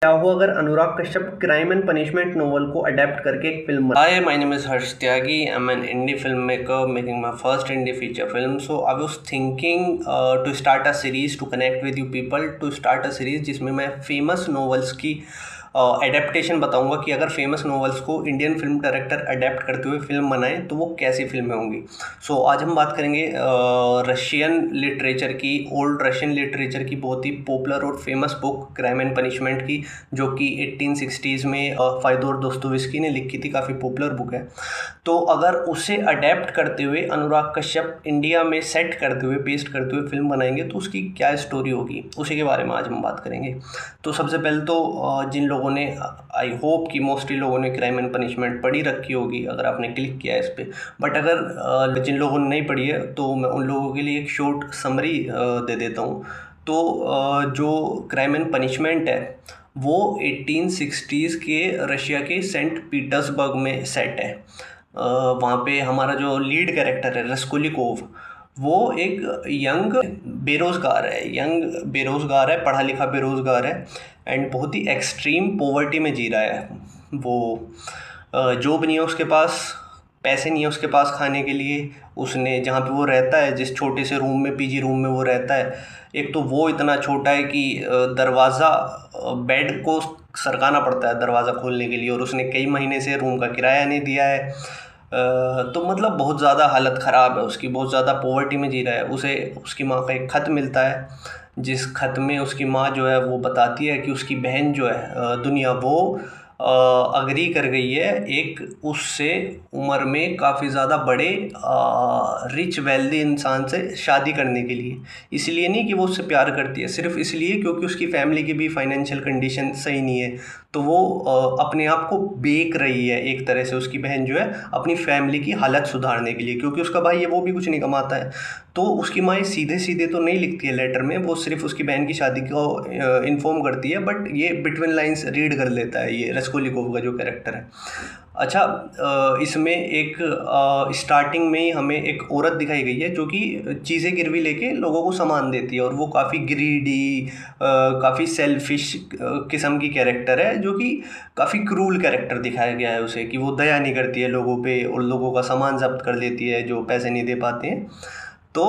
क्या हुआ अगर Anurag Kashyap crime and punishment novel को अडेप्ट करके एक फिल्म बना? Hi, my name is Harsh Tyagi. I'm an indie filmmaker making my first indie feature film. So I was thinking to start a series to connect with you people, to start a series जिसमें मैं famous novels की adaptation बताऊंगा कि अगर famous novels को Indian film director adapt करते हुए film बनाएं तो वो कैसी फिल्में होंगी। आज हम बात करेंगे रशियन लिटरेचर की, ओल्ड रशियन लिटरेचर की बहुत ही पॉपुलर और famous book crime and punishment की, जो कि 1860s में फायोदोर दोस्तोयेव्स्की ने लिखी थी। काफ़ी पॉपुलर बुक है। तो अगर उसे अडेप्ट करते हुए अनुराग कश्यप इंडिया में सेट करते हुए, पेस्ट करते हुए फिल्म बनाएंगे तो उसकी क्या स्टोरी होगी, उसी के बारे में आज हम बात करेंगे। तो सबसे पहले तो जिन लोगों ने, आई होप कि मोस्टली लोगों ने क्राइम एंड पनिशमेंट पढ़ी रखी होगी अगर आपने क्लिक किया है इस पर, बट अगर जिन लोगों ने नहीं पढ़ी है तो मैं उन लोगों के लिए एक शॉर्ट समरी दे देता हूँ। जो क्राइम एंड पनिशमेंट है वो 1860s के रशिया के सेंट पीटर्सबर्ग में सेट है। वहाँ पे हमारा जो लीड कैरेक्टर है रस्कोलिकोव, वो एक यंग बेरोज़गार है, पढ़ा लिखा बेरोज़गार है एंड बहुत ही एक्सट्रीम पॉवर्टी में जी रहा है। वो जॉब नहीं है उसके पास, पैसे नहीं है उसके पास खाने के लिए। उसने जहाँ पे वो रहता है, जिस छोटे से रूम में, पीजी रूम में वो रहता है, एक तो वो इतना छोटा है कि दरवाज़ा, बेड को सरकाना पड़ता है दरवाज़ा खोलने के लिए, और उसने कई महीने से रूम का किराया नहीं दिया है। तो मतलब बहुत ज़्यादा हालत ख़राब है उसकी, बहुत ज़्यादा पॉवर्टी में जी रहा है। उसे उसकी माँ का एक ख़त मिलता है, जिस खत में उसकी माँ जो है वो बताती है कि उसकी बहन जो है दुनिया, वो अग्री कर गई है एक उससे उम्र में काफ़ी ज़्यादा बड़े रिच वेल्दी इंसान से शादी करने के लिए। इसलिए नहीं कि वो उससे प्यार करती है, सिर्फ इसलिए क्योंकि उसकी फैमिली की भी फाइनेंशियल कंडीशन सही नहीं है। तो वो अपने आप को बेक रही है एक तरह से, उसकी बहन जो है, अपनी फैमिली की हालत सुधारने के लिए, क्योंकि उसका भाई है वो भी कुछ नहीं कमाता है। तो उसकी माँ सीधे सीधे तो नहीं लिखती है लेटर में, वो सिर्फ उसकी बहन की शादी को इन्फॉर्म करती है, बट ये बिटवीन लाइंस रीड कर लेता है ये रस्कोलिकोव का जो कैरेक्टर है। अच्छा, इसमें एक स्टार्टिंग में ही हमें एक औरत दिखाई गई है जो कि चीज़ें गिरवी लेके लोगों को सामान देती है, और वो काफ़ी ग्रीडी, काफ़ी सेल्फिश किस्म की कैरेक्टर है, जो कि काफ़ी क्रूल कैरेक्टर दिखाया गया है उसे, कि वो दया नहीं करती है लोगों पे और लोगों का सामान जब्त कर लेती है जो पैसे नहीं दे पाते हैं। तो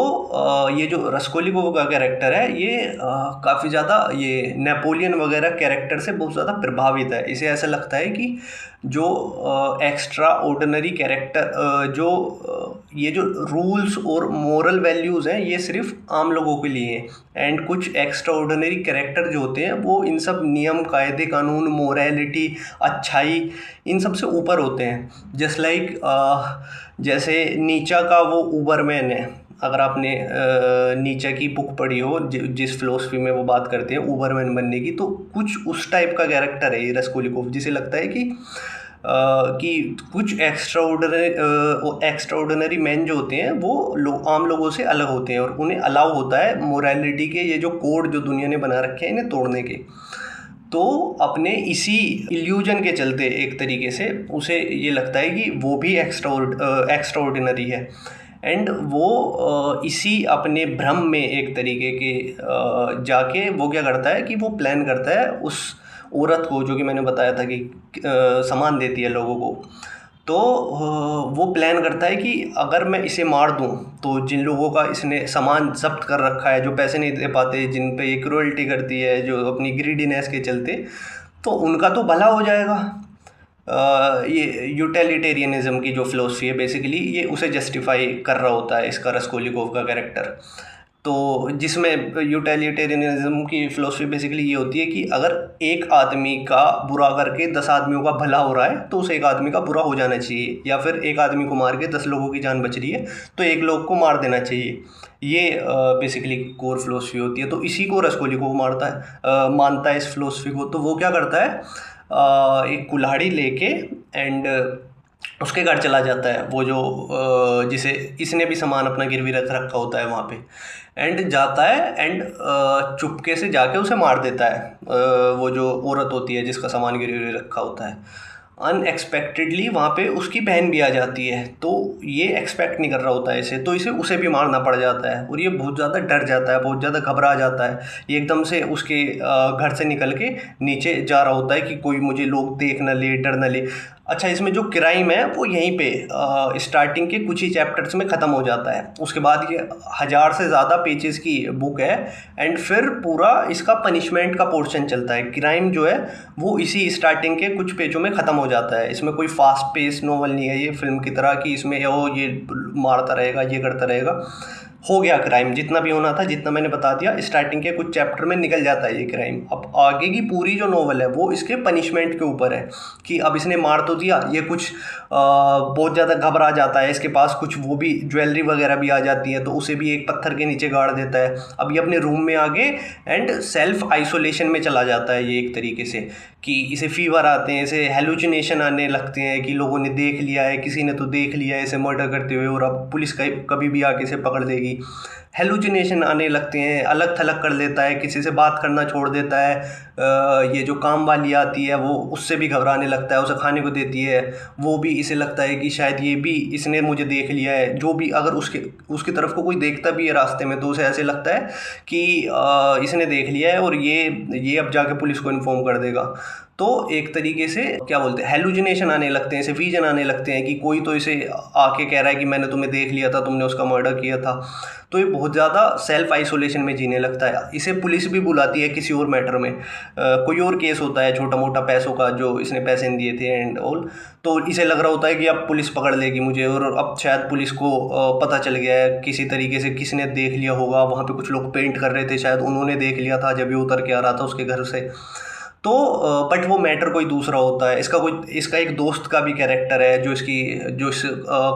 ये जो रस्कोलिकोव का कैरेक्टर है, ये काफ़ी ज़्यादा ये नेपोलियन वगैरह कैरेक्टर से बहुत ज़्यादा प्रभावित है। इसे ऐसा लगता है कि जो एक्स्ट्रा ऑर्डिनरी कैरेक्टर, ये जो रूल्स और मोरल वैल्यूज़ हैं, ये सिर्फ आम लोगों के लिए हैं, एंड कुछ एक्स्ट्रा ऑर्डिनरी कैरेक्टर जो होते हैं वो इन सब नियम, कायदे कानून, मोरालिटी, अच्छाई, इन सब से ऊपर होते हैं। जस्ट लाइक जैसे नीचा का वो उबरमैन है। अगर आपने नीचे की बुक पढ़ी हो, जिस फिलोसफी में वो बात करते हैं ऊबरमैन बनने की, तो कुछ उस टाइप का कैरेक्टर है ये रस्कोलिकोव, जिसे लगता है कि कुछ एक्स्ट्राऑर्डिनरी मैन जो होते हैं वो आम लोगों से अलग होते हैं, और उन्हें अलाउ होता है मोरालिटी के ये जो कोड जो दुनिया ने बना रखे हैं इन्हें तोड़ने के। तो अपने इसी इल्यूजन के चलते एक तरीके से उसे ये लगता है कि वो भी एक्स्ट्राऑर्डिनरी है, एंड वो इसी अपने भ्रम में एक तरीके के जाके वो क्या करता है कि वो प्लान करता है उस औरत को, जो कि मैंने बताया था कि सामान देती है लोगों को। तो वो प्लान करता है कि अगर मैं इसे मार दूं तो जिन लोगों का इसने सामान जब्त कर रखा है, जो पैसे नहीं दे पाते, जिन पे ये क्रूअल्टी करती है, जो अपनी ग्रीडीनेस के चलते, तो उनका तो भला हो जाएगा। ये यूटिलिटेरियनिज्म की जो फिलोसफी है बेसिकली, ये उसे जस्टिफाई कर रहा होता है इसका रस्कोलिकोव का कैरेक्टर। तो जिसमें यूटिलिटेरियनिज्म की फिलोसफी बेसिकली ये होती है कि अगर एक आदमी का बुरा करके 10 आदमियों का भला हो रहा है तो उस एक आदमी का बुरा हो जाना चाहिए, या फिर एक आदमी को मार के 10 लोगों की जान बच रही है तो एक लोग को मार देना चाहिए। ये बेसिकली कोर फिलोसफी होती है। तो इसी को रस्कोलिकोव मानता है इस फिलोसफी को। तो वो क्या करता है, एक कुल्हाड़ी लेके एंड उसके घर चला जाता है, वो जो जिसे इसने भी सामान अपना गिरवी रख रखा होता है वहाँ पे, एंड जाता है एंड चुपके से जाके उसे मार देता है। वो जो औरत होती है जिसका सामान गिरवी रखा होता है, अनएक्सपेक्टेडली वहाँ पे उसकी बहन भी आ जाती है। तो ये एक्सपेक्ट नहीं कर रहा होता है इसे, तो इसे उसे भी मारना पड़ जाता है और ये बहुत ज़्यादा डर जाता है, बहुत ज़्यादा घबरा जाता है। ये एकदम से उसके घर से निकल के नीचे जा रहा होता है कि कोई मुझे लोग देख ना ले, डर ना ले। अच्छा, इसमें जो क्राइम है वो यहीं पे स्टार्टिंग के कुछ ही चैप्टर्स में ख़त्म हो जाता है। उसके बाद ये 1000 से ज़्यादा पेजेस की बुक है एंड फिर पूरा इसका पनिशमेंट का पोर्शन चलता है। क्राइम जो है वो इसी स्टार्टिंग के कुछ पेजों में ख़त्म हो जाता है। इसमें कोई फास्ट पेस नोवेल नहीं है ये फिल्म की तरह कि इसमें ओ ये मारता रहेगा, ये करता रहेगा। हो गया क्राइम, जितना भी होना था, जितना मैंने बता दिया, स्टार्टिंग के कुछ चैप्टर में निकल जाता है ये क्राइम। अब आगे की पूरी जो नोवेल है वो इसके पनिशमेंट के ऊपर है कि अब इसने मार तो दिया, ये कुछ बहुत ज़्यादा घबरा जाता है, इसके पास कुछ वो भी ज्वेलरी वगैरह भी आ जाती है, तो उसे भी एक पत्थर के नीचे गाड़ देता है। अब ये अपने रूम में आगे एंड सेल्फ आइसोलेशन में चला जाता है ये एक तरीके से, कि इसे फीवर आते हैं, इसे हेलुसिनेशन आने लगते हैं कि लोगों ने देख लिया है, किसी ने तो देख लिया है इसे मर्डर करते हुए और अब पुलिस कभी भी आके इसे पकड़ लेगी। हेलुसिनेशन आने लगते हैं, अलग थलग कर लेता है, किसी से बात करना छोड़ देता है। ये जो काम वाली आती है वो उससे भी घबराने लगता है, उसे खाने को देती है, वो भी इसे लगता है कि शायद ये भी इसने मुझे देख लिया है। जो भी अगर उसकी तरफ को कोई देखता भी है रास्ते में तो उसे ऐसे लगता है कि इसने देख लिया है और ये अब जाके पुलिस को इन्फॉर्म कर देगा। तो एक तरीके से क्या बोलते हैं, हेलुसिनेशन आने लगते हैं, इसे विजन आने लगते हैं कि कोई तो इसे आके कह रहा है कि मैंने तुम्हें देख लिया था, तुमने उसका मर्डर किया था। तो ये बहुत ज़्यादा सेल्फ आइसोलेशन में जीने लगता है। इसे पुलिस भी बुलाती है किसी और मैटर में, कोई और केस होता है छोटा मोटा पैसों का, जो इसने पैसे नहीं दिए थे एंड ऑल। तो इसे लग रहा होता है कि अब पुलिस पकड़ लेगी मुझे और अब शायद पुलिस को पता चल गया है किसी तरीके से, किसी ने देख लिया होगा। वहाँ पे कुछ लोग पेंट कर रहे थे, शायद उन्होंने देख लिया था जब ये उतर के आ रहा था उसके घर से। तो बट वो मैटर कोई दूसरा होता है। इसका एक दोस्त का भी कैरेक्टर है जो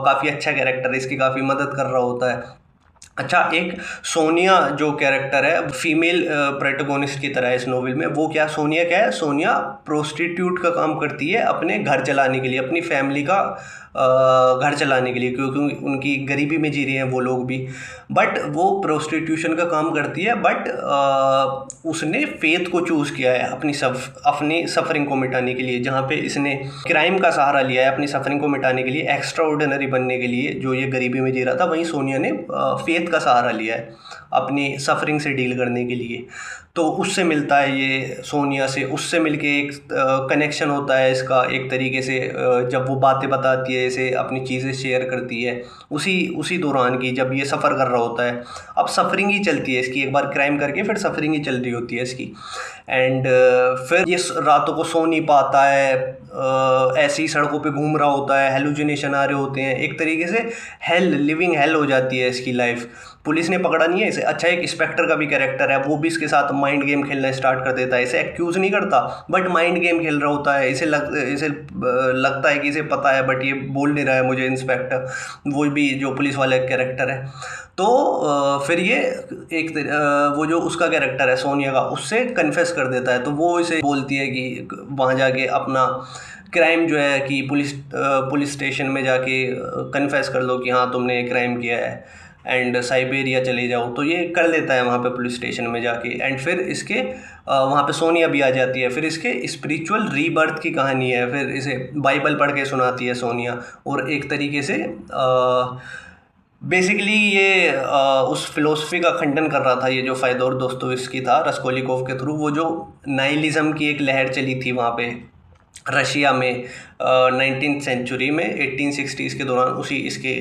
काफ़ी अच्छा कैरेक्टर है, इसकी काफ़ी मदद कर रहा होता है। अच्छा, एक सोनिया जो कैरेक्टर है फीमेल प्रोटोगोनिस्ट की तरह है इस नोवेल में। वो सोनिया क्या है, सोनिया प्रोस्टिट्यूट का काम करती है अपने घर चलाने के लिए, अपनी फैमिली का घर चलाने के लिए, क्योंकि उनकी गरीबी में जी रहे हैं वो लोग भी। बट वो प्रोस्टिट्यूशन का काम करती है, बट उसने फेथ को चूज़ किया है अपनी सफरिंग को मिटाने के लिए। जहाँ पे इसने क्राइम का सहारा लिया है अपनी सफरिंग को मिटाने के लिए, एक्स्ट्रा ऑर्डिनरी बनने के लिए, जो ये गरीबी में जी रहा था, वहीं सोनिया ने फेथ का सहारा लिया है अपनी सफरिंग से डील करने के लिए। तो उससे मिलता है ये सोनिया से, उससे मिलके एक कनेक्शन होता है इसका एक तरीके से। जब वो बातें बताती है, इसे अपनी चीज़ें शेयर करती है, उसी दौरान की जब ये सफ़र कर रहा होता है। अब सफरिंग ही चलती है इसकी, एक बार क्राइम करके फिर सफरिंग ही चल रही होती है इसकी। एंड फिर ये रातों को सो नहीं पाता है, ऐसी ही सड़कों पे घूम रहा होता है, हेलुसिनेशन आ रहे होते हैं, एक तरीके से लिविंग हेल हो जाती है इसकी लाइफ। पुलिस ने पकड़ा नहीं है इसे। अच्छा, एक इंस्पेक्टर का भी कैरेक्टर है, वो भी इसके साथ माइंड गेम खेलना स्टार्ट कर देता है। इसे एक्यूज़ नहीं करता बट माइंड गेम खेल रहा होता है। इसे लगता है कि इसे पता है बट ये बोल नहीं रहा है मुझे इंस्पेक्टर, वो भी जो पुलिस वाला कैरेक्टर है। तो फिर ये वो जो उसका कैरेक्टर है सोनिया का, उससे कन्फेस कर देता है। तो वो इसे बोलती है कि वहाँ जाके अपना क्राइम जो है कि पुलिस स्टेशन में जाके कन्फेस कर लो कि हाँ तुमने क्राइम किया है एंड साइबेरिया चले जाओ। तो ये कर लेता है वहाँ पे पुलिस स्टेशन में जाके। एंड फिर इसके वहाँ पे सोनिया भी आ जाती है। फिर इसके स्पिरिचुअल रीबर्थ की कहानी है, फिर इसे बाइबल पढ़ के सुनाती है सोनिया। और एक तरीके से बेसिकली ये उस फिलोसफी का खंडन कर रहा था, ये जो फायोदोर दोस्तोयेव्स्की था रस्कोलिकोव के थ्रू। वो जो नाइलिज्म की एक लहर चली थी वहाँ पे रशिया में 19th सेंचुरी में 1860s के दौरान, उसी इसके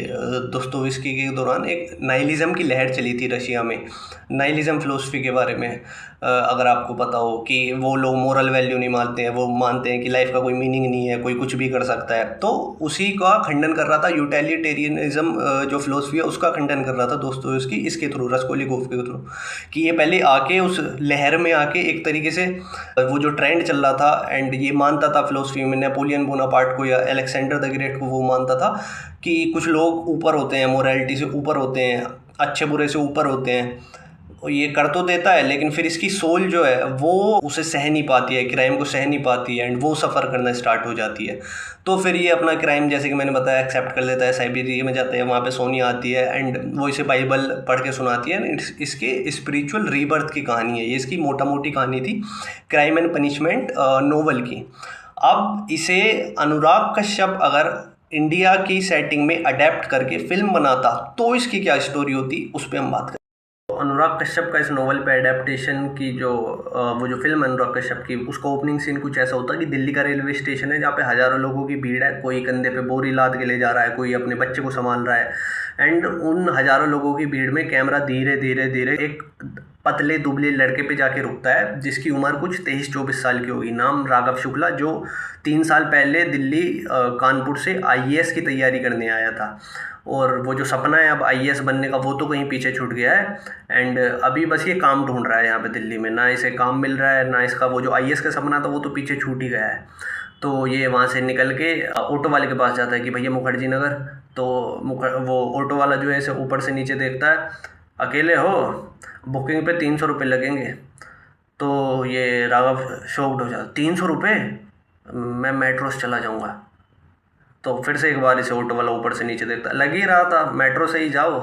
दोस्तोयेव्स्की के दौरान एक नाइलिज्म की लहर चली थी रशिया में। नाइलिज्म फ़िलोसफी के बारे में अगर आपको पता हो कि वो लोग मोरल वैल्यू नहीं मानते हैं, वो मानते हैं कि लाइफ का कोई मीनिंग नहीं है, कोई कुछ भी कर सकता है। तो उसी का खंडन कर रहा था, यूटिलिटेरियनिज्म जो फ़िलोसफी है उसका खंडन कर रहा था दोस्तोयेव्स्की इसके थ्रू, रस्कोलिकोव के थ्रू, कि ये पहले आके उस लहर में आके एक तरीके से वो जो ट्रेंड चल रहा था एंड ये मानता था फ़िलोसफी में, नेपोलियन बोनापार्ट को या अलेक्जेंडर द ग्रेट को वो मानता था कि कुछ लोग ऊपर होते हैं, मोरालिटी से ऊपर होते हैं, अच्छे बुरे से ऊपर होते हैं। ये कर तो देता है लेकिन फिर इसकी सोल जो है वो उसे सह नहीं पाती है, क्राइम को सह नहीं पाती है एंड वो सफ़र करना स्टार्ट हो जाती है। तो फिर ये अपना क्राइम जैसे कि मैंने बताया एक्सेप्ट कर लेता है, साइबेरिया में जाता है, वहाँ पे सोनिया आती है एंड वो इसे बाइबल पढ़ के सुनाती है। इसके स्पिरिचुअल रीबर्थ की कहानी है ये, इसकी मोटा मोटी कहानी थी क्राइम एंड पनिशमेंट नोवेल की। अब इसे अनुराग कश्यप अगर इंडिया की सेटिंग में अडेप्ट करके फिल्म बनाता तो इसकी क्या स्टोरी होती, उस पर हम बात करें। अनुराग कश्यप का इस नोवेल पे एडेप्टेशन की जो वो जो फिल्म है अनुराग कश्यप की, उसका ओपनिंग सीन कुछ ऐसा होता है कि दिल्ली का रेलवे स्टेशन है जहाँ पे हज़ारों लोगों की भीड़ है, कोई कंधे पे बोरी लाद के ले जा रहा है, कोई अपने बच्चे को संभाल रहा है। एंड उन हज़ारों लोगों की भीड़ में कैमरा धीरे धीरे धीरे एक पतले दुबले लड़के पे जाके रुकता है जिसकी उम्र कुछ 23-24 साल की होगी, नाम राघव शुक्ला, जो 3 साल पहले दिल्ली कानपुर से आईएएस की तैयारी करने आया था। और वो जो सपना है अब आईएएस बनने का वो तो कहीं पीछे छूट गया है। एंड अभी बस ये काम ढूंढ रहा है यहाँ पे दिल्ली में, ना इसे काम मिल रहा है, ना इसका वो जो आईएएस का सपना था वो तो पीछे छूट ही गया है। तो ये वहाँ से निकल के ऑटो वाले के पास जाता है कि भैया मुखर्जी नगर। तो वो ऑटो वाला जो है इसे ऊपर से नीचे देखता है, अकेले हो, बुकिंग पे 300 रुपये लगेंगे। तो ये राघव शॉक्ड हो जाता, 300 रुपये, मैं मेट्रो से चला जाऊँगा। तो फिर से एक बार इसे ऑटो वाला ऊपर से नीचे देखता, लग ही रहा था मेट्रो से ही जाओ।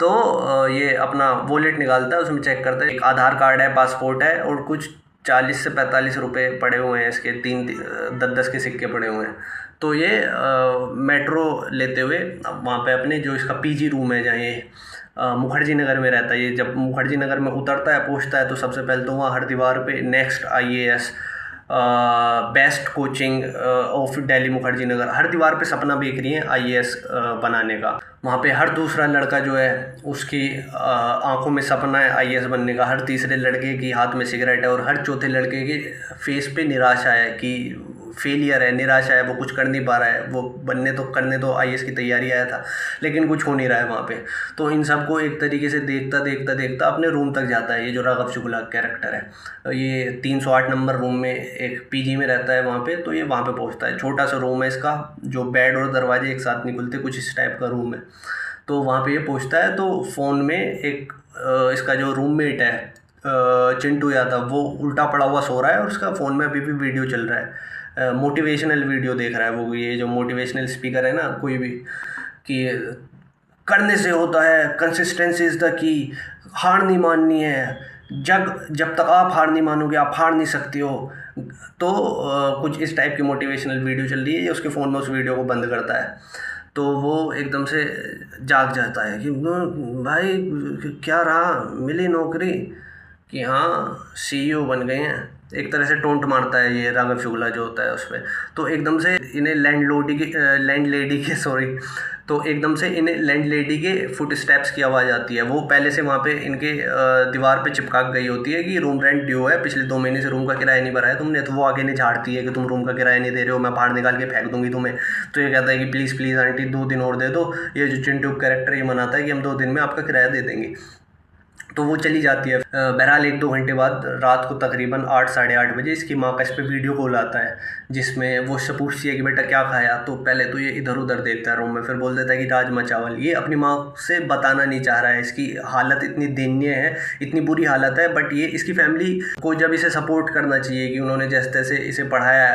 तो ये अपना वॉलेट निकालता है, उसमें चेक करता है, एक आधार कार्ड है, पासपोर्ट है और कुछ 40 से 45 रुपये पड़े हुए हैं, इसके 10-10 के सिक्के पड़े हुए हैं। तो ये मेट्रो लेते हुए वहाँ पे अपने जो इसका पीजी रूम है जहाँ ये मुखर्जी नगर में रहता है, ये जब मुखर्जी नगर में उतरता है पहुँचता है तो सबसे पहले तो वहाँ हर दीवार पे next IAS, best coaching of Delhi Mukherjee Nagar, हर दीवार पे सपना देख रही है आईएएस बनाने का। वहाँ पे हर दूसरा लड़का जो है उसकी आंखों में सपना है आईएएस बनने का, हर तीसरे लड़के की हाथ में सिगरेट है और हर चौथे लड़के के फेस पे निराशा है कि फेलियर है, निराशा है, वो कुछ कर नहीं पा रहा है, वो करने तो आईएएस की तैयारी आया था लेकिन कुछ हो नहीं रहा है वहाँ पे। तो इन सबको एक तरीके से देखता देखता देखता अपने रूम तक जाता है ये जो राघव शुक्ला कैरेक्टर है। ये 308 नंबर रूम में एक पीजी में रहता है वहाँ पे। तो ये वहाँ पे पहुँचता है, छोटा सा रूम है इसका, जो बेड और दरवाजे एक साथ नहीं खुलते, कुछ इस टाइप का रूम है। तो वहाँ पे ये पहुँचता है तो फ़ोन में एक इसका जो रूममेट है चिंटू यादव, वो उल्टा पड़ा हुआ सो रहा है और उसका फ़ोन में अभी भी वीडियो चल रहा है, मोटिवेशनल वीडियो देख रहा है वो। ये जो मोटिवेशनल स्पीकर है ना कोई भी, कि करने से होता है, कंसिस्टेंसी इज़ द की, हार नहीं माननी है, जब तक आप हार नहीं मानोगे आप हार नहीं सकते हो। तो कुछ इस टाइप की मोटिवेशनल वीडियो चल रही है, ये उसके फ़ोन में उस वीडियो को बंद करता है। तो वो एकदम से जाग जाता है कि भाई क्या रहा, मिली नौकरी, कि हाँ सीईओ बन गए हैं। एक तरह से टोंट मारता है ये राघव शुक्ला जो होता है उस पर। तो एकदम से इन्हें लैंडलेडी के फुट स्टेप्स की आवाज़ आती है। वो पहले से वहाँ पे इनके दीवार पे चिपका गई होती है कि रूम रेंट ड्यू है, पिछले 2 महीने से रूम का किराया नहीं भरा है तुमने। तो वो आगे नहीं झाड़ती है कि तुम रूम का किराया नहीं दे रहे हो, मैं बाहर निकाल के फेंक दूंगी तुम्हें। तो ये कहता है कि प्लीज़ प्लीज़ आंटी 2 दिन और दे दो। ये जो चिंटू कैरेक्टर ये मनाता है कि हम 2 दिन में आपका किराया दे देंगे। तो वो चली जाती है। बहरहाल 1-2 घंटे बाद रात को तकरीबन 8-8:30 बजे इसकी माँ का इस पर वीडियो कॉल आता है जिसमें वो उससे पूछती है कि बेटा क्या खाया। तो पहले तो ये इधर उधर देखता है रूम में, फिर बोल देता है कि राजमा चावल। ये अपनी माँ से बताना नहीं चाह रहा है, इसकी हालत इतनी दयनीय है, इतनी बुरी हालत है। बट ये इसकी फैमिली को जब इसे सपोर्ट करना चाहिए कि उन्होंने जैसे तैसे इसे पढ़ाया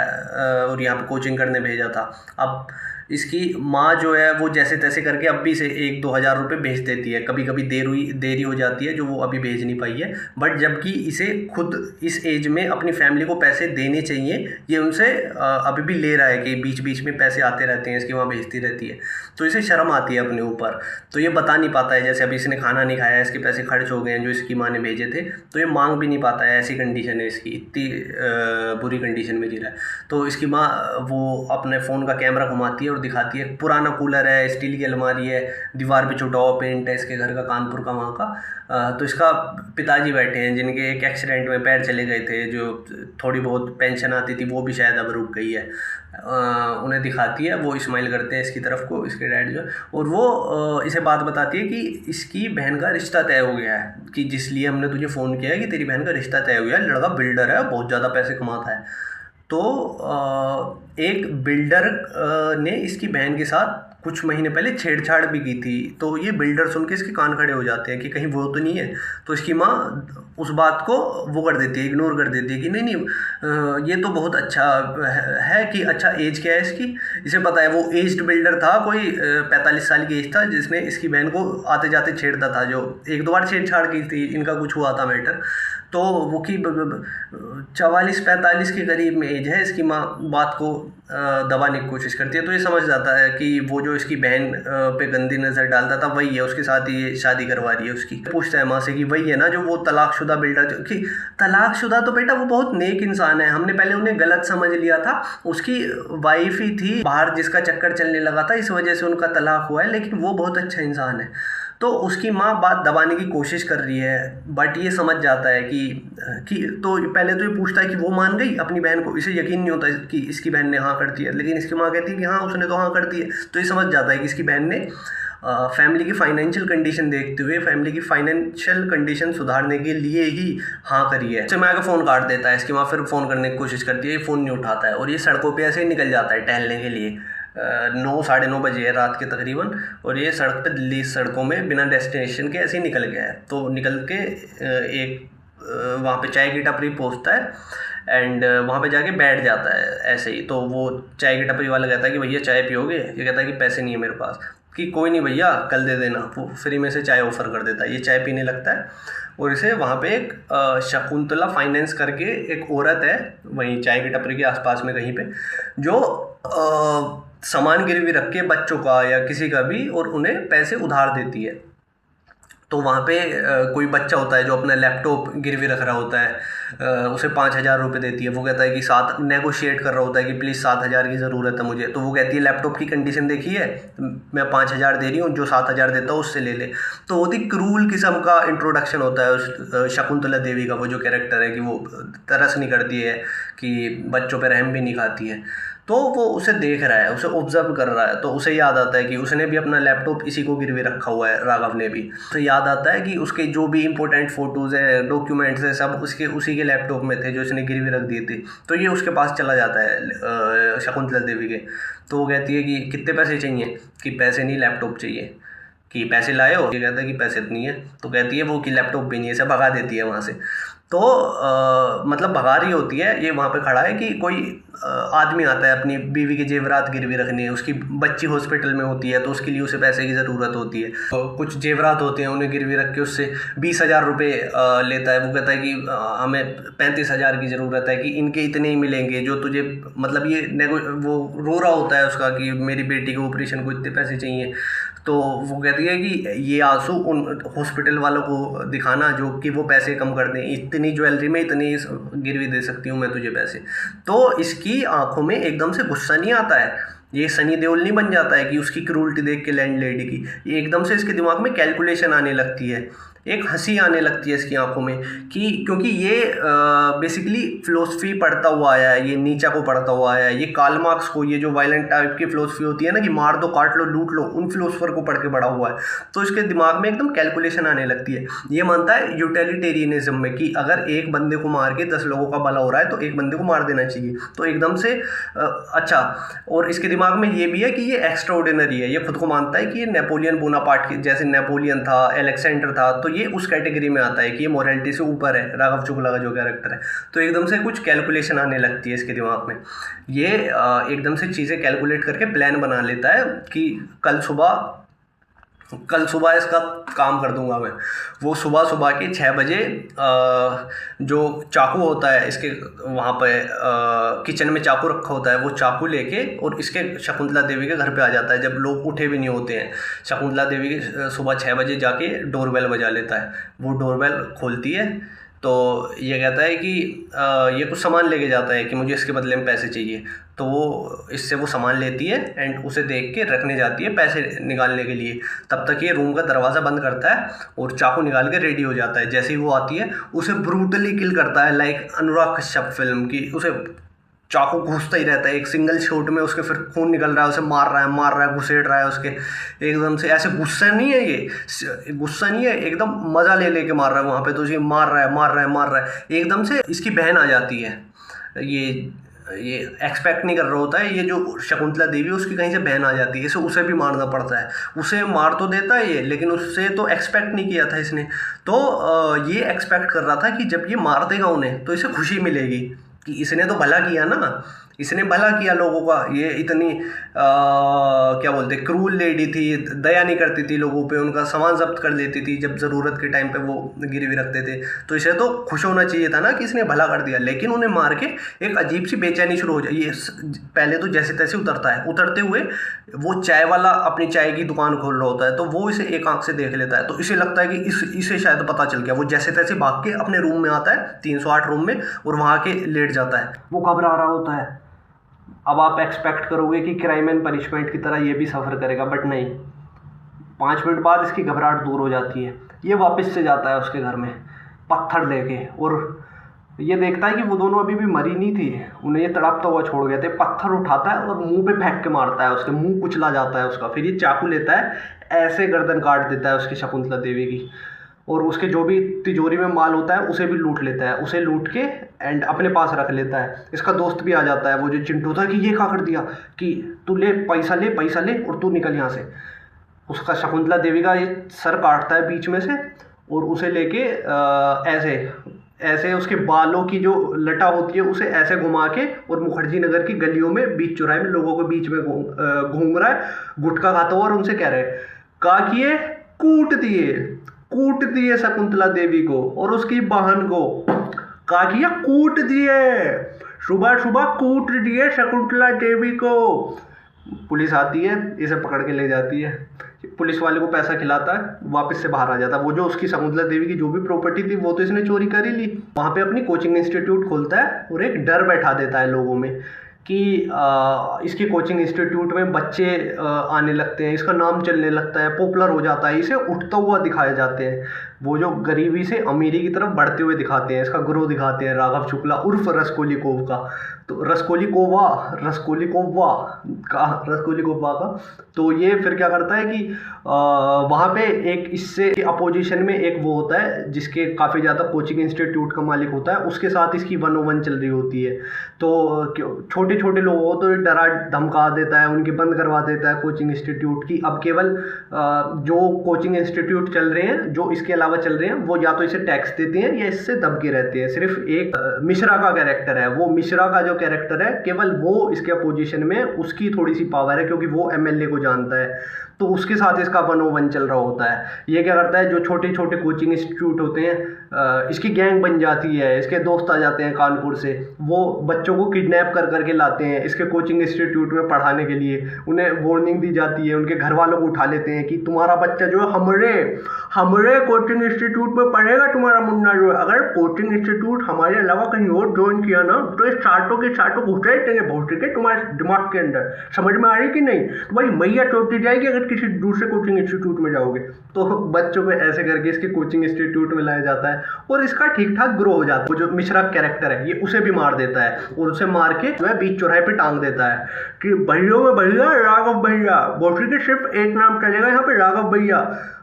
और यहाँ पर कोचिंग करने भेजा था, अब इसकी माँ जो है वो जैसे तैसे करके अब भी इसे 1-2 हज़ार रुपये भेज देती है। कभी कभी देरी हो जाती है जो वो अभी भेज नहीं पाई है, बट जबकि इसे खुद इस एज में अपनी फैमिली को पैसे देने चाहिए, ये उनसे अभी भी ले रहा है कि बीच बीच में पैसे आते रहते हैं, इसकी माँ भेजती रहती है। तो इसे शर्म आती है अपने ऊपर, तो ये बता नहीं पाता है। जैसे अभी इसने खाना नहीं खाया, इसके पैसे खर्च हो गए हैं जो इसकी माँ ने भेजे थे, तो ये मांग भी नहीं पाता है। ऐसी कंडीशन है इसकी, इतनी बुरी कंडीशन में जी रहा है। तो इसकी माँ वो अपने फ़ोन का कैमरा घुमाती है और दिखाती है पुराना कूलर है, स्टील की अलमारी है, दीवार पे छुटा हुआ पेंट है इसके घर का, कानपुर का वहाँ का। तो इसका पिताजी बैठे हैं जिनके एक एक्सीडेंट में पैर चले गए थे, जो थोड़ी बहुत पेंशन आती थी वो भी शायद अब रुक गई है। उन्हें दिखाती है, वो इस्माइल करते हैं इसकी तरफ को, इसके डैड जो, और वो इसे बात बताती है कि इसकी बहन का रिश्ता तय हो गया है, कि जिस लिए हमने तुझे फ़ोन किया है कि तेरी बहन का रिश्ता तय हो गया है, लड़का बिल्डर है, बहुत ज़्यादा पैसे कमाता है। तो एक बिल्डर ने इसकी बहन के साथ कुछ महीने पहले छेड़छाड़ भी की थी। तो ये बिल्डर सुन के इसके कान खड़े हो जाते हैं कि कहीं वो तो नहीं है। तो इसकी माँ उस बात को वो कर देती है, इग्नोर कर देती है कि नहीं नहीं ये तो बहुत अच्छा है कि अच्छा एज क्या है इसकी, इसे पता है। वो एज्ड बिल्डर था, कोई 45 साल की एज था, जिसने इसकी बहन को आते जाते छेड़ता था, जो एक दो बार छेड़छाड़ की थी, इनका कुछ हुआ था मैटर। तो वो की 44-45 के करीब में एज है। इसकी माँ बात को दबाने की कोशिश करती है। तो ये समझ जाता है कि वो जो इसकी बहन पे गंदी नज़र डालता था वही है, उसके साथ ही शादी करवा रही है उसकी। पूछता है माँ से कि वही है ना जो वो तलाकशुदा बिल्डर, कि तलाकशुदा तो बेटा वो बहुत नेक इंसान है, हमने पहले उन्हें गलत समझ लिया था, उसकी वाइफ ही थी बाहर जिसका चक्कर चलने लगा था, इस वजह से उनका तलाक हुआ है, लेकिन वो बहुत अच्छा इंसान है। तो उसकी माँ बात दबाने की कोशिश कर रही है, बट ये समझ जाता है कि तो पहले तो ये पूछता है कि वो मान गई अपनी बहन को, इसे यकीन नहीं होता कि इसकी बहन ने हाँ कर दी है, लेकिन इसकी माँ कहती है कि हाँ उसने तो हाँ कर दी है। तो ये समझ जाता है कि इसकी बहन ने फैमिली की फाइनेंशियल कंडीशन देखते हुए, फैमिली की फाइनेंशियल कंडीशन सुधारने के लिए ही हाँ करी है। मैं आगे फ़ोन काट देता है। इसकी माँ फिर फ़ोन करने की कोशिश करती है, ये फ़ोन नहीं उठाता है और ये सड़कों पे ऐसे ही निकल जाता है टहलने के लिए। 9-9:30 बजे है रात के तकरीबन, और ये सड़क पे, दिल्ली सड़कों में बिना डेस्टिनेशन के ऐसे ही निकल गया है। तो निकल के एक वहाँ पे चाय की टपरी पहुँचता है एंड वहाँ पे जाके बैठ जाता है ऐसे ही। तो वो चाय की टपरी वाला कहता है कि भैया चाय पियोगे? ये कहता है कि पैसे नहीं है मेरे पास। कि कोई नहीं भैया कल दे देना। वो फ्री में से चाय ऑफ़र कर देता है। ये चाय पीने लगता है और इसे वहाँ पे एक शकुंतला फाइनेंस करके एक औरत है वहीं चाय की टपरी के आसपास में कहीं पे, जो सामान गिरवी रख के बच्चों का या किसी का भी, और उन्हें पैसे उधार देती है। तो वहाँ पे कोई बच्चा होता है जो अपना लैपटॉप गिरवी रख रहा होता है, उसे 5,000 रुपये देती है। वो कहता है कि सात नेगोशिएट कर रहा होता है कि प्लीज़ 7,000 की ज़रूरत है मुझे। तो वो कहती है लैपटॉप की कंडीशन देखी है, मैं 5,000 दे रही हूँ, जो 7,000 देता हूँ उससे ले ले। तो बहुत ही क्रूल किस्म का इंट्रोडक्शन होता है उस शकुंतला देवी का, वो जो कैरेक्टर है, कि वो तरस नहीं करती है, कि बच्चों पर रहम भी नहीं खाती है। तो वो उसे देख रहा है, उसे ऑब्जर्व कर रहा है। तो उसे याद आता है कि उसने भी अपना लैपटॉप इसी को गिरवी रखा हुआ है, राघव ने भी। तो याद आता है कि उसके जो भी इंपॉर्टेंट फ़ोटोज़ हैं, डॉक्यूमेंट्स हैं, सब उसके उसी के लैपटॉप में थे जो इसने गिरवी रख दिए थे। तो ये उसके पास चला जाता है शकुंतला देवी के। तो वो कहती है कि कितने पैसे चाहिए? कि पैसे नहीं, लैपटॉप चाहिए। कि पैसे लाए हो? ये कहता है कि पैसे तो नहीं है। तो कहती है वो कि लैपटॉप भी नहीं है, इसे भगा देती है वहाँ से। तो मतलब भगा रही होती है, ये वहाँ पे खड़ा है कि कोई आदमी आता है अपनी बीवी के जेवरात गिरवी रखने। उसकी बच्ची हॉस्पिटल में होती है तो उसके लिए उसे पैसे की ज़रूरत होती है। तो कुछ जेवरात होते हैं, उन्हें गिरवी रख के उससे 20,000 रुपये लेता है। वो कहता है कि हमें 35,000 की ज़रूरत है, कि इनके इतने ही मिलेंगे जो तुझे, मतलब ये वो रो रहा होता है उसका कि मेरी बेटी के ऑपरेशन को इतने पैसे चाहिए। तो वो कहती है कि ये आंसू उन हॉस्पिटल वालों को दिखाना जो कि वो पैसे कम कर दें, इतनी ज्वेलरी में इतनी गिरवी दे सकती हूँ मैं तुझे पैसे। तो इसकी आंखों में एकदम से गुस्सा नहीं आता है, ये सनी देओल नहीं बन जाता है कि उसकी क्रूरटी देख के लैंडलेडी की। ये एकदम से इसके दिमाग में कैलकुलेशन आने लगती है, एक हंसी आने लगती है इसकी आंखों में, कि क्योंकि ये बेसिकली फ़िलोसफी पढ़ता हुआ आया है, ये नीचा को पढ़ता हुआ आया है, ये कार्ल मार्क्स को, ये जो वायलेंट टाइप की फ़िलोसफी होती है ना, कि मार दो, काट लो, लूट लो, उन फिलोसफर को पढ़ के बड़ा हुआ है। तो इसके दिमाग में एकदम कैलकुलेशन आने लगती है। ये मानता है यूटिलिटेरियनिज्म में कि अगर एक बंदे को मार के 10 लोगों का भला हो रहा है तो एक बंदे को मार देना चाहिए। तो एकदम से अच्छा, और इसके दिमाग में ये भी है कि ये एक्स्ट्रा ऑर्डिनरी है। ये खुद को मानता है कि ये नेपोलियन बोनापार्ट के जैसे, नेपोलियन था, अलेक्जेंडर था, तो ये उस कैटेगरी में आता है कि ये मोरालिटी से ऊपर है, राघव शुक्ला का जो कैरेक्टर है। तो एकदम से कुछ कैलकुलेशन आने लगती है इसके दिमाग में। ये एकदम से चीज़ें कैलकुलेट करके प्लान बना लेता है कि कल सुबह इसका काम कर दूंगा मैं। वो सुबह के 6 बजे जो चाकू होता है इसके वहाँ पे किचन में चाकू रखा होता है, वो चाकू लेके और इसके शकुंतला देवी के घर पे आ जाता है जब लोग उठे भी नहीं होते हैं। शकुंतला देवी के सुबह 6 बजे जाके डोरबेल बजा लेता है। वो डोरबेल खोलती है तो ये कहता है कि ये कुछ सामान लेके जाता है कि मुझे इसके बदले में पैसे चाहिए। तो वो इससे वो सामान लेती है एंड उसे देख के रखने जाती है पैसे निकालने के लिए। तब तक ये रूम का दरवाज़ा बंद करता है और चाकू निकाल के रेडी हो जाता है। जैसे ही वो आती है उसे ब्रूटली किल करता है, लाइक अनुराग कश्यप फिल्म की। उसे चाकू घुसता ही रहता है, एक सिंगल शॉट में उसके फिर खून निकल रहा है, उसे मार रहा है, घुसेड़ रहा है उसके। एकदम से ऐसे गुस्सा नहीं है, ये गुस्सा नहीं है, एकदम मज़ा ले लेके मार रहा है वहाँ पे। तो उसे मार रहा है। एकदम से इसकी बहन आ जाती है, ये ये एक्सपेक्ट नहीं कर रहा होता है, ये जो शकुंतला देवी उसकी कहीं से बहन आ जाती है, इसे उसे भी मारना पड़ता है। उसे मार तो देता है ये, लेकिन उससे तो एक्सपेक्ट नहीं किया था इसने। तो ये एक्सपेक्ट कर रहा था कि जब ये मार देगा उन्हें तो इसे खुशी मिलेगी कि इसने तो भला किया ना, इसने भला किया लोगों का। ये इतनी क्या बोलते, क्रूल लेडी थी, दया नहीं करती थी लोगों पे, उनका सामान जब्त कर लेती थी जब ज़रूरत के टाइम पे वो गिरवी रखते थे। तो इसे तो खुश होना चाहिए था ना कि इसने भला कर दिया। लेकिन उन्हें मार के एक अजीब सी बेचैनी शुरू हो जाए। ये पहले तो जैसे तैसे उतरता है, उतरते हुए वो चाय वाला अपनी चाय की दुकान खोल रहा होता है, तो वो इसे एक आंख से देख लेता है। तो इसे लगता है कि इसे शायद पता चल गया। वो जैसे तैसे भाग के अपने रूम में आता है, 308 रूम में, और वहाँ के लेट जाता है। वो घबरा रहा होता है। अब आप एक्सपेक्ट करोगे कि क्राइम एंड पनिशमेंट की तरह ये भी सफ़र करेगा, बट नहीं। 5 मिनट बाद इसकी घबराहट दूर हो जाती है। ये वापस से जाता है उसके घर में पत्थर लेके, और ये देखता है कि वो दोनों अभी भी मरी नहीं थी, उन्हें ये तड़पता हुआ छोड़ गए थे। पत्थर उठाता है और मुंह पे फेंक के मारता है, उसके मुंह कुचला जाता है उसका। फिर ये चाकू लेता है, ऐसे गर्दन काट देता है उसकी, शकुंतला देवी की, और उसके जो भी तिजोरी में माल होता है उसे भी लूट लेता है। उसे लूट के एंड अपने पास रख लेता है। इसका दोस्त भी आ जाता है, वो जो चिंटू था, कि ये क्या कर दिया, कि तू ले पैसा ले, पैसा ले और तू निकल यहाँ से। उसका शकुंतला देवी का ये सर काटता है बीच में से, और उसे लेके ऐसे ऐसे उसके बालों की जो लटा होती है उसे ऐसे घुमा के, और मुखर्जी नगर की गलियों में, बीच चौराहे में लोगों के बीच में घूम रहा है, गुटखा खाता हुआ, और उनसे कह रहे हैं, का किए, कूट दिए शकुंतला देवी को और उसकी बहन को। का किया, कूट दिए, सुबह सुबह कूट दिए शकुंतला देवी को। पुलिस आती है, इसे पकड़ के ले जाती है। पुलिस वाले को पैसा खिलाता है, वापस से बाहर आ जाता है। वो जो उसकी शकुंतला देवी की जो भी प्रॉपर्टी थी वो तो इसने चोरी कर ही ली। वहाँ पे अपनी कोचिंग इंस्टीट्यूट खोलता है और एक डर बैठा देता है लोगों में कि इसकी कोचिंग इंस्टीट्यूट में बच्चे आने लगते हैं, इसका नाम चलने लगता है, पॉपुलर हो जाता है, इसे उठता हुआ दिखाए जाते हैं। वो जो गरीबी से अमीरी की तरफ बढ़ते हुए दिखाते हैं, इसका ग्रोथ दिखाते हैं राघव शुक्ला उर्फ रसकोलिकोव का। तो रसकोलिकोवा का। तो ये फिर क्या करता है कि वहाँ पे एक इससे अपोजिशन में एक वो होता है जिसके काफ़ी ज़्यादा कोचिंग इंस्टीट्यूट का मालिक होता है, उसके साथ इसकी 101 चल रही होती है। तो छोटे छोटे लोगों को तो डरा धमका देता है, उनके बंद करवा देता है कोचिंग इंस्टीट्यूट की। अब केवल जो कोचिंग इंस्टीट्यूट चल रहे हैं, जो इसके अलावा चल रहे हैं, वो या तो इसे टैक्स देते हैं या इससे दबके रहते हैं। सिर्फ एक मिश्रा का कैरेक्टर है, वो मिश्रा का जो कैरेक्टर है केवल वो इसके अपोजिशन में, उसकी थोड़ी सी पावर है क्योंकि वो एमएलए को जानता है, तो उसके साथ इसका 101 चल रहा होता है। ये क्या करता है, जो छोटे छोटे कोचिंग इंस्टीट्यूट होते हैं, इसकी गैंग बन जाती है, इसके दोस्त आ जाते हैं कानपुर से, वो बच्चों को किडनैप कर करके लाते हैं इसके कोचिंग इंस्टीट्यूट में पढ़ाने के लिए। उन्हें वार्निंग दी जाती है, उनके घर वालों को उठा लेते हैं कि तुम्हारा बच्चा जो है हमारे कोचिंग इंस्टीट्यूट में पढ़ेगा, तुम्हारा मुन्ना जो है, अगर कोचिंग इंस्टीट्यूट हमारे अलावा कहीं और ज्वाइन किया ना तो इस चाटों के चाटों घुसे देंगे भौतिक के तुम्हारे दिमाग के अंदर। समझ में आ रही कि नहीं? तुम्हारी मैया चोटी जाएगी अगर किसी दूसरे कोचिंग इंस्टीट्यूट में जाओगे। तो बच्चों को ऐसे करके इसके कोचिंग इंस्टीट्यूट में लाया जाता है और इसका ठीक ठाक ग्रो हो जाता है। वो जो मिश्रा कैरेक्टर है ये उसे भी मार देता है और उसे मार के जो है बीच चौराहे पे टांग देता है कि भैया में भैया राघव भैया, भौतिक के सिर्फ एक नाम चलेगा यहाँ पे, राघव भैया।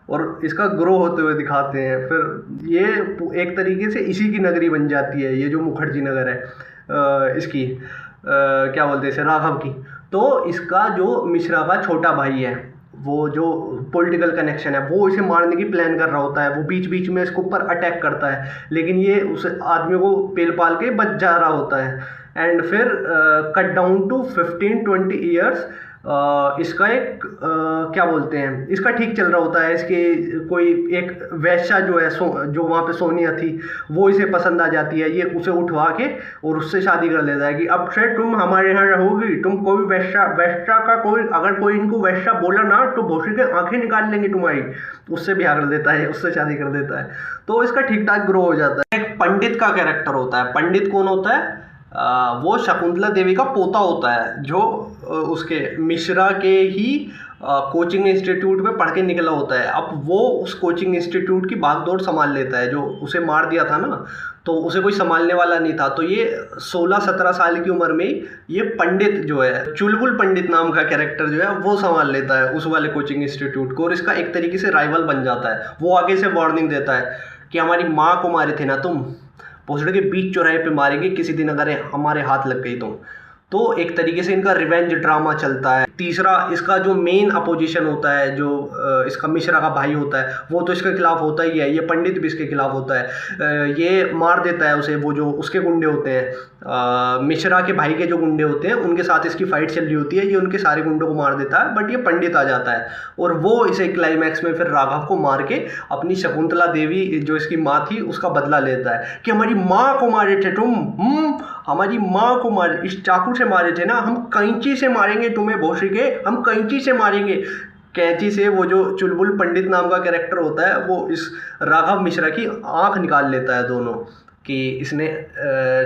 और इसका ग्रो होते हुए दिखाते हैं। फिर ये एक तरीके से इसी की नगरी बन जाती है, ये जो मुखर्जी नगर है इसकी क्या बोलते हैं इसे, राघव की। तो इसका जो मिश्रा का छोटा भाई है, वो जो पॉलिटिकल कनेक्शन है, वो इसे मारने की प्लान कर रहा होता है। वो बीच बीच में इसके ऊपर अटैक करता है, लेकिन ये उस आदमी को पेल पाल के बच जा रहा होता है। एंड फिर कट डाउन टू 15-20 ईयर्स इसका एक क्या बोलते हैं, इसका ठीक चल रहा होता है। इसके कोई एक वैश्या जो है जो वहाँ पे सोनिया थी, वो इसे पसंद आ जाती है। ये उसे उठवा के और उससे शादी कर लेता है कि अब से तुम हमारे यहाँ रहोगी, तुम कोई वैश्या का कोई, अगर कोई इनको वैश्या बोला ना तो भोसड़ी के आंखें निकाल लेंगे तुम्हारी। उससे ब्याह कर देता है, उससे शादी कर देता है। तो इसका ठीक ठाक ग्रो हो जाता है। एक पंडित का कैरेक्टर होता है। पंडित कौन होता है? वो शकुंतला देवी का पोता होता है, जो उसके मिश्रा के ही कोचिंग इंस्टीट्यूट में पढ़ के निकला होता है। अब वो उस कोचिंग इंस्टीट्यूट की भागदौड़ संभाल लेता है। जो उसे मार दिया था ना, तो उसे कोई संभालने वाला नहीं था। तो ये 16-17 साल की उम्र में ये पंडित जो है, चुलबुल पंडित नाम का कैरेक्टर जो है, वो संभाल लेता है उस वाले कोचिंग इंस्टीट्यूट को और इसका एक तरीके से राइवल बन जाता है। वो आगे से वार्निंग देता है कि हमारी माँ को मारे थे ना तुम, भोसड़े के बीच चौराहे पे मारेंगे किसी दिन अगर हमारे हाथ लग गई तो एक तरीके से इनका रिवेंज ड्रामा चलता है। तीसरा, इसका जो मेन अपोजिशन होता है, जो इसका मिश्रा का भाई होता है, वो तो इसके खिलाफ होता ही है, ये पंडित भी इसके खिलाफ होता है। ये मार देता है उसे, वो जो उसके गुंडे होते हैं, मिश्रा के भाई के जो गुंडे होते हैं उनके साथ इसकी फाइट चल रही होती है, ये उनके सारे गुंडों को मार देता है, बट ये पंडित आ जाता है और वो इसे क्लाइमैक्स में फिर राघव को मार के अपनी शकुंतला देवी जो इसकी माँ थी उसका बदला लेता है कि हमारी माँ को मारे थे तुम, हमारी माँ को मारे, इस चाकू से मारे थे ना, हम कैंची से मारेंगे तुम्हें भोसड़ी के, हम कैंची से मारेंगे। कैंची से वो जो चुलबुल पंडित नाम का कैरेक्टर होता है वो इस राघव मिश्रा की आंख निकाल लेता है दोनों, कि इसने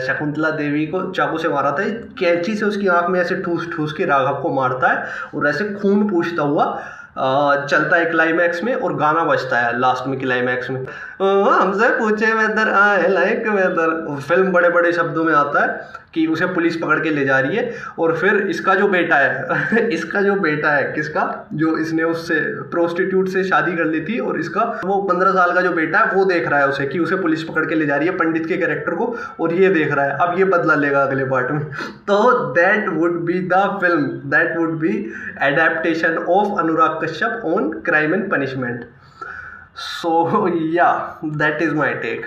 शकुंतला देवी को चाकू से मारा था, कैंची से उसकी आंख में ऐसे ठूस ठूस के राघव को मारता है और ऐसे खून पूछता हुआ चलता है क्लाइमैक्स में, और गाना बजता है लास्ट में क्लाइमैक्स में, हमसे पूछे वेदर आए लाइक वेदर। फिल्म बड़े बड़े शब्दों में आता है कि उसे पुलिस पकड़ के ले जा रही है, और फिर इसका जो बेटा है इसका जो बेटा है किसका, जो इसने उससे प्रोस्टिट्यूट से शादी कर ली थी, और इसका वो 15 साल का जो बेटा है वो देख रहा है उसे कि उसे पुलिस पकड़ के ले जा रही है, पंडित के कैरेक्टर को, और ये देख रहा है अब ये बदला लेगा अगले पार्ट में। तो that would be the film, that would be adaptation of Anurag Kashyap on crime and punishment. So yeah, that is my take.